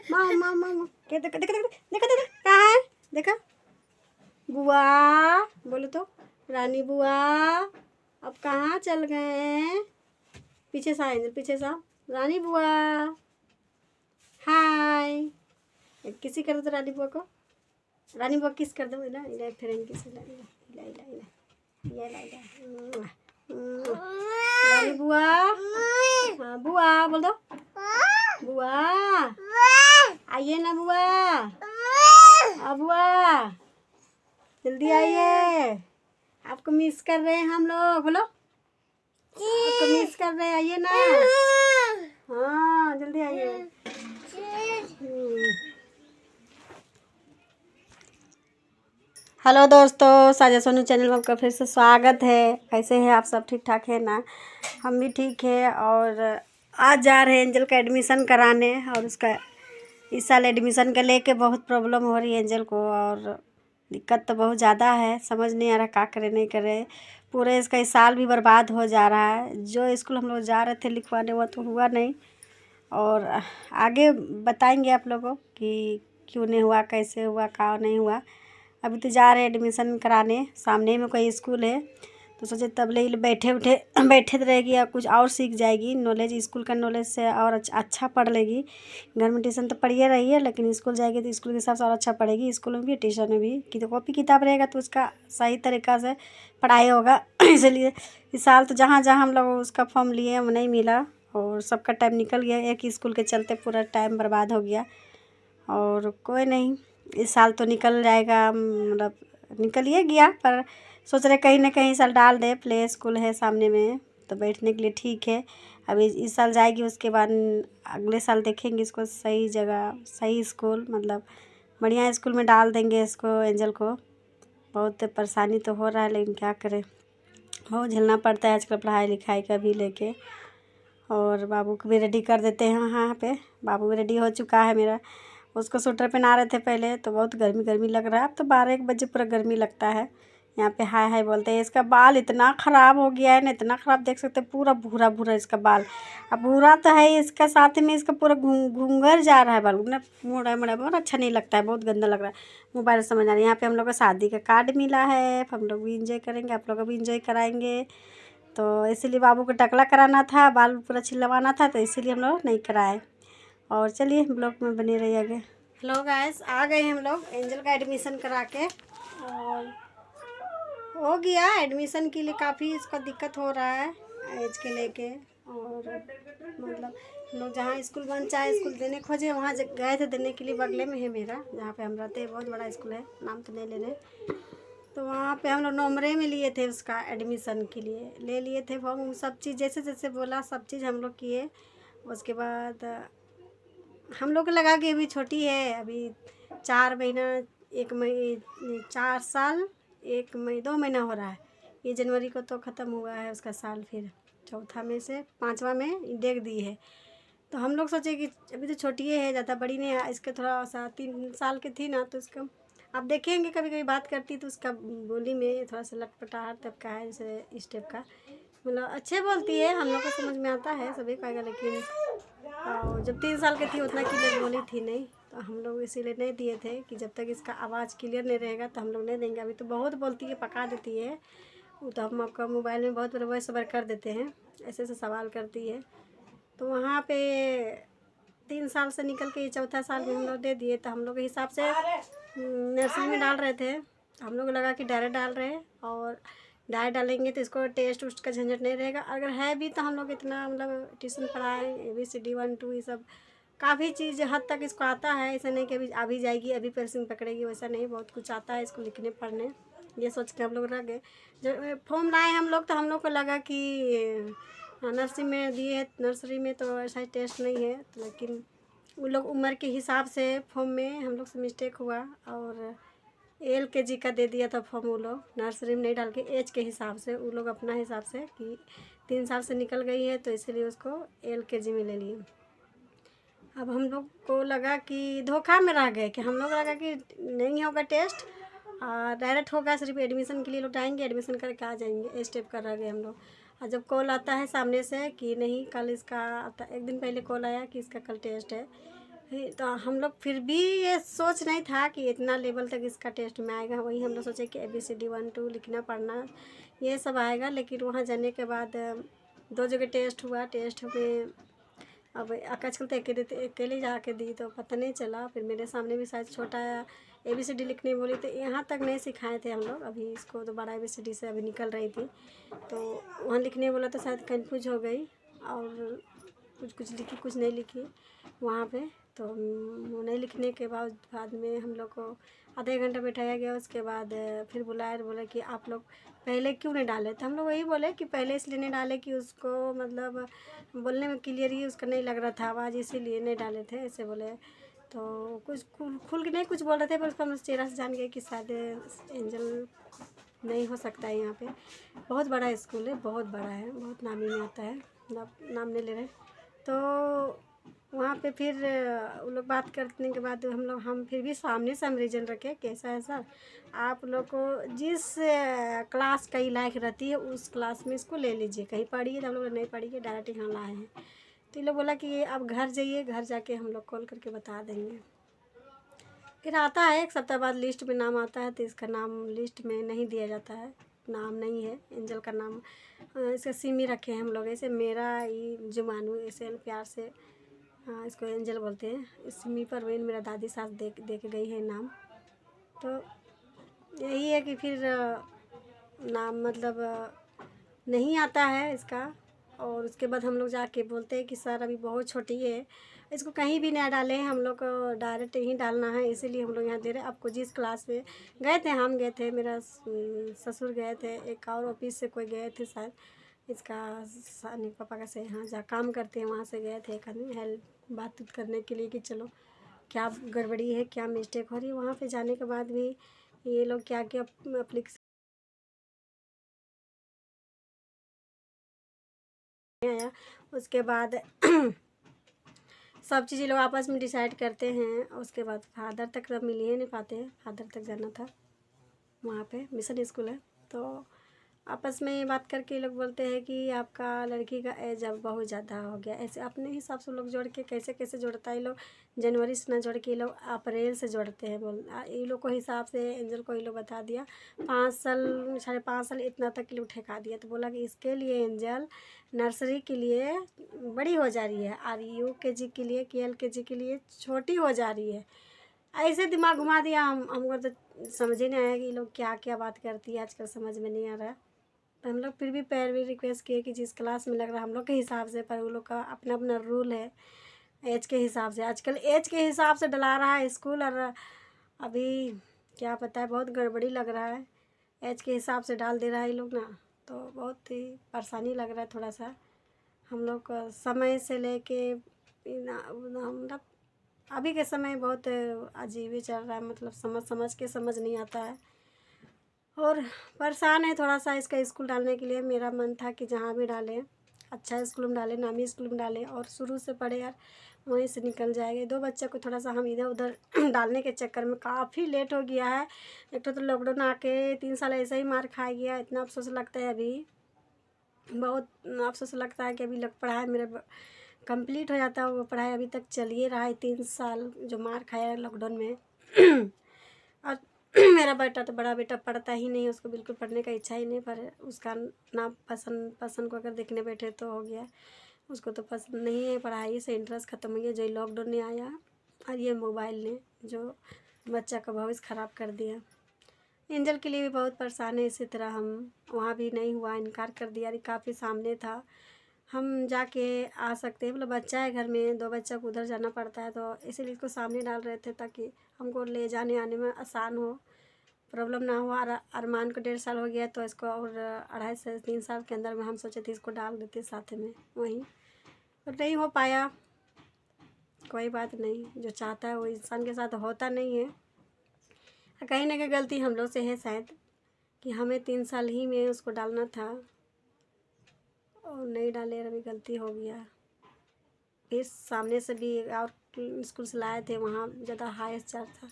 माँ माँ माँ माँ क्या देखा देखा देखा देखा देखा कहाँ है देखा बुआ बोलो तो रानी बुआ अब कहाँ चल गए हैं। पीछे से आए पीछे से रानी बुआ हाय किसी कर दो तो रानी बुआ को रानी बुआ किस कर दो इला इला फिर किस इला इला इला इला इला इला रानी बुआ हाँ बुआ बोल दो बुआ आइए ना बुआ बुआ जल्दी आइए आपको मिस कर रहे हैं हम लोग बोलो आपको मिस कर रहे हैं आइए ना हाँ जल्दी आइए। हेलो दोस्तों साजा सोनू चैनल में आपका फिर से स्वागत है। कैसे हैं आप सब ठीक ठाक है ना। हम भी ठीक है और आज जा रहे हैं एंजल का एडमिशन कराने और उसका इस साल एडमिशन का लेके बहुत प्रॉब्लम हो रही है एंजल को और दिक्कत तो बहुत ज़्यादा है। समझ नहीं आ रहा क्या करे नहीं करे। पूरे इसका इस साल भी बर्बाद हो जा रहा है। जो स्कूल हम लोग जा रहे थे लिखवाने वो तो हुआ नहीं और आगे बताएंगे आप लोगों कि क्यों नहीं हुआ कैसे हुआ क्या नहीं हुआ। अभी तो जा रहे हैं एडमिशन कराने सामने में कोई स्कूल है तो सोचे तब ले बैठे बैठे तो रहेगी या कुछ और सीख जाएगी। नॉलेज स्कूल का नॉलेज से और अच्छा पढ़ लेगी। घर में ट्यूशन तो पढ़िए रही है लेकिन स्कूल जाएगी तो स्कूल के हिसाब से और अच्छा पढ़ेगी। स्कूल में भी ट्यूशन में भी कि तो कॉपी किताब रहेगा तो उसका सही तरीक़ा से पढ़ाई होगा। इसलिए इस साल तो जहाँ जहाँ हम लोग उसका फॉर्म लिए वो नहीं मिला और सबका टाइम निकल गया। एक ही स्कूल के चलते पूरा टाइम बर्बाद हो गया और कोई नहीं इस साल तो निकल जाएगा। मतलब निकल ही गया पर सोच रहे कहीं ना कहीं इस साल डाल दे। प्ले स्कूल है सामने में तो बैठने के लिए ठीक है। अभी इस साल जाएगी उसके बाद अगले साल देखेंगे इसको सही जगह सही स्कूल मतलब बढ़िया स्कूल में डाल देंगे इसको एंजल को। बहुत परेशानी तो हो रहा है लेकिन क्या करें बहुत झेलना पड़ता है आजकल पढ़ाई लिखाई का भी लेके। और बाबू को भी रेडी कर देते हैं वहाँ पे। बाबू भी रेडी हो चुका है मेरा। उसको स्वेटर पहना रहे थे पहले तो बहुत गर्मी गर्मी लग रहा है। अब तो 12-1 बजे पूरा गर्मी लगता है। यहाँ पे हाय हाय बोलते हैं। इसका बाल इतना ख़राब हो गया है ना इतना ख़राब देख सकते हैं पूरा भूरा भूरा इसका बाल। अब भूरा तो है इसका साथ में इसका पूरा घूंघर जा रहा है बाल ना मुड़ा मुड़ा बहुत अच्छा नहीं लगता है बहुत गंदा लग रहा है। मोबाइल समझ आ रहा है। यहाँ पे हम लोग को शादी का कार्ड मिला है हम लोग भी इंजॉय करेंगे आप लोग भी इंजॉय कराएंगे। तो इसीलिए बाबू को टकला कराना था बाल पूरा छिलवाना था तो इसीलिए हम लोग नहीं कराए। और चलिए ब्लॉग में बने रहिए आगे। हेलो गाइस आ गए हम लोग एंजल का एडमिशन करा के और हो गया एडमिशन के लिए काफ़ी इसका दिक्कत हो रहा है एज के लेके। और मतलब लोग जहाँ स्कूल बन चाहे स्कूल देने खोजे वहाँ गए थे देने के लिए। बगले में है मेरा जहाँ पे हम रहते हैं बहुत बड़ा स्कूल है नाम तो नहीं ले रहे। तो वहाँ पे हम लोग नंबरे में लिए थे उसका एडमिशन के लिए ले लिए थे फॉर्म सब चीज़ जैसे जैसे बोला सब चीज़ हम लोग किए। उसके बाद हम लोग को लगा कि अभी छोटी है अभी 4 महीना 1 महीने 4 साल 1 महीने 2 महीना हो रहा है। ये जनवरी को तो ख़त्म हुआ है उसका साल फिर चौथा में से 5वां में डेग दी है। तो हम लोग सोचे कि अभी तो छोटी है ज़्यादा बड़ी नहीं है। इसके थोड़ा सा 3 साल की थी ना तो इसका आप देखेंगे कभी कभी बात करती तो उसका बोली में थोड़ा सा लटपटाहट टाइप का है जैसे इस टाइप का मतलब अच्छे बोलती है हम लोग को समझ में आता है सभी का। लेकिन और जब 3 साल की थी उतना क्लियर बोली थी नहीं तो हम लोग इसीलिए नहीं दिए थे कि जब तक इसका आवाज़ क्लियर नहीं रहेगा तो हम लोग नहीं देंगे। अभी तो बहुत बोलती है पका देती है वो तो हम आपका मोबाइल में बहुत बड़ा वॉइस ओवर कर देते हैं ऐसे ऐसे सवाल करती है। तो वहाँ पे 3 साल से निकल के चौथा साल में हम लोग दे दिए। तो हम लोग के हिसाब से नर्सरी में डाल रहे थे तो हम लोग लगा कि डायरेक्ट डाल रहे हैं और डायरेक्ट डालेंगे तो इसको टेस्ट उस्ट का झंझट नहीं रहेगा। अगर है भी तो हम लोग इतना मतलब ट्यूशन पढ़ाए ABCD 1 2 ये सब काफ़ी चीज़ हद तक इसको आता है। ऐसा नहीं कि अभी जाएगी अभी पेंसिल पकड़ेगी वैसा नहीं बहुत कुछ आता है इसको लिखने पढ़ने। ये सोच के हम लोग रह गए जब फॉर्म लाए हम लोग तो हम लोग को लगा कि नर्सरी में दिए नर्सरी में तो ऐसा टेस्ट नहीं है तो लेकिन उन लोग उम्र के हिसाब से फॉर्म में हम लोग से मिस्टेक हुआ और LKG का दे दिया था फॉर्म। वो लोग नर्सरी में नहीं डाल के एज के हिसाब से वो लोग अपना हिसाब से कि 3 साल से निकल गई है तो इसलिए उसको LKG में ले लिए। अब हम लोग को लगा कि धोखा में रह गए कि हम लोग लगा कि नहीं होगा टेस्ट डायरेक्ट होगा सिर्फ एडमिशन के लिए लोग आएंगे एडमिशन करके आ जाएंगे इस टाइप कर रह गए हम लोग। और जब कॉल आता है सामने से कि नहीं कल इसका आता 1 दिन पहले कॉल आया कि इसका कल टेस्ट है तो हम लोग फिर भी ये सोच नहीं था कि इतना लेवल तक इसका टेस्ट में आएगा। वही हम लोग सोचे कि ABCD 1 2 लिखना पढ़ना ये सब आएगा। लेकिन वहाँ जाने के बाद 2 जगह टेस्ट हुआ। टेस्ट में अब आजकल तो अकेले जाके दी तो पता नहीं चला। फिर मेरे सामने भी शायद छोटा ABCD लिखने बोली तो यहाँ तक नहीं सिखाए थे हम लोग। अभी इसको दोबारा ABCD से अभी निकल रही थी तो वहाँ लिखने बोला तो शायद कंफ्यूज हो गई और कुछ लिखी कुछ नहीं लिखी वहाँ पे। तो वो नहीं लिखने के बाद में हम लोग को आधे घंटा बैठाया गया। उसके बाद फिर बुलाया और बोला कि आप लोग पहले क्यों नहीं डाले। तो हम लोग वही बोले कि पहले इसलिए नहीं डाले कि उसको मतलब बोलने में क्लियर ही उसका नहीं लग रहा था आवाज़, इसीलिए नहीं डाले थे ऐसे बोले। तो कुछ खुल के नहीं कुछ बोल रहे थे पर उसका हम चेहरा से जान गए कि शायद एंजल नहीं हो सकता है। यहाँ पे बहुत बड़ा स्कूल है, बहुत बड़ा है, बहुत नामी में आता है, नाम नहीं ले रहे। तो वहाँ पे फिर वो लोग बात करने के बाद हम फिर भी सामने से हम रीजन रखे कैसा है सर, आप लोग को जिस क्लास का लायक रहती है उस क्लास में इसको ले लीजिए, कहीं पढ़िए। तो हम लोग नहीं पढ़िए, डायरेक्ट यहाँ लाए हैं। तो ये लोग बोला कि आप घर जाइए, घर जाके हम लोग कॉल करके बता देंगे। फिर आता है 1 सप्ताह बाद लिस्ट में नाम आता है तो इसका नाम लिस्ट में नहीं दिया जाता है, नाम नहीं है एंजल का नाम। इसका सिमी रखे हैं हम लोग ऐसे, मेरा ये जुमानू ऐसे प्यार से हाँ इसको एंजल बोलते हैं। इस सिमी परवीन मेरा दादी सास दे के गई है नाम। तो यही है कि फिर नाम मतलब नहीं आता है इसका। और उसके बाद हम लोग जाके बोलते हैं कि सर अभी बहुत छोटी है, इसको कहीं भी ना डालें, हम लोग को डायरेक्ट ही डालना है, इसीलिए हम लोग यहाँ दे रहे हैं। आपको जिस क्लास में गए थे, हम गए थे, मेरा ससुर गए थे, एक और ऑफिस से कोई गए थे शायद, इसका सानी पापा का से यहाँ जहाँ काम करते हैं वहाँ से गए थे एक आदमी हेल्प बात करने के लिए कि चलो क्या गड़बड़ी है, क्या मिस्टेक हो रही है। वहाँ पे जाने के बाद भी ये लोग क्या क्या अप्लीकेशन आया। उसके बाद सब चीज़ लोग आपस में डिसाइड करते हैं। उसके बाद फादर तक सब मिल ही नहीं पाते, फादर तक जाना था, वहाँ पे मिशन स्कूल है। तो आपस में बात करके लोग बोलते हैं कि आपका लड़की का एज अब बहुत ज़्यादा हो गया। ऐसे अपने हिसाब से लोग जोड़ के कैसे कैसे जोड़ता है। ये लोग जनवरी से ना जोड़ के ये लोग अप्रैल से जोड़ते हैं। ये लोग को हिसाब से एंजल को ये लोग बता दिया 5 साल 5.5 साल इतना तक ये लोग ठेका दिया। तो बोला कि इसके लिए एंजल नर्सरी के लिए बड़ी हो जा रही है और UKG के लिए LKG के लिए छोटी हो जा रही है। ऐसे दिमाग घुमा दिया हमको तो समझ ही नहीं आया कि ये लोग क्या क्या बात करती है, आजकल समझ में नहीं आ रहा है। तो हम लोग फिर भी पैरवी रिक्वेस्ट किए कि जिस क्लास में लग रहा है हम लोग के हिसाब से, पर वो लोग का अपना अपना रूल है एज के हिसाब से। आजकल एज के हिसाब से डला रहा है स्कूल और अभी क्या पता है बहुत गड़बड़ी लग रहा है, एज के हिसाब से डाल दे रहा है ये लोग ना। तो बहुत ही परेशानी लग रहा है थोड़ा सा हम लोग का समय से लेके मतलब अभी के समय बहुत अजीब ही चल रहा है, मतलब समझ के समझ नहीं आता है और परेशान है थोड़ा सा इसका स्कूल डालने के लिए। मेरा मन था कि जहाँ भी डालें अच्छा स्कूल में डालें, नामी स्कूल में डालें और शुरू से पढ़े यार, वहीं से निकल जाएंगे। 2 बच्चे को थोड़ा सा हम इधर उधर डालने के चक्कर में काफ़ी लेट हो गया है। एक तो लॉकडाउन आके 3 साल ऐसे ही मार खा गया। इतना अफसोस लगता है, अभी बहुत अफसोस लगता है कि अभी पढ़ाई मेरा कंप्लीट हो जाता है, वो पढ़ाई अभी तक चल ही रहा है 3 साल जो मार खाया है लॉकडाउन में। और मेरा बेटा तो बड़ा बेटा पढ़ता ही नहीं, उसको बिल्कुल पढ़ने का इच्छा ही नहीं, पर उसका ना पसंद को अगर देखने बैठे तो हो गया, उसको तो पसंद नहीं है, पढ़ाई से इंटरेस्ट ख़त्म हो गया। जो लॉकडाउन ने आया और ये मोबाइल ने जो बच्चा का भविष्य ख़राब कर दिया। एंजल के लिए भी बहुत परेशान है इसी तरह। हम वहाँ भी नहीं हुआ, इनकार कर दिया, काफ़ी सामने था, हम जाके आ सकते हैं, मतलब बच्चा है घर में, 2 बच्चा को उधर जाना पड़ता है तो इसीलिए इसको सामने डाल रहे थे ताकि हमको ले जाने आने में आसान हो, प्रॉब्लम ना हो। अरमान को 1.5 साल हो गया तो इसको और 2.5 से 3 साल के अंदर में हम सोचे थे इसको डाल देते साथ में वहीं, पर नहीं हो पाया। कोई बात नहीं, जो चाहता है वो इंसान के साथ होता नहीं है। कहीं ना कहीं गलती हम लोग से है शायद कि हमें 3 साल ही में उसको डालना था और नहीं डाले, अभी गलती हो गया। फिर सामने से भी और स्कूल से लाए थे, वहाँ ज़्यादा हाई चार्ज था।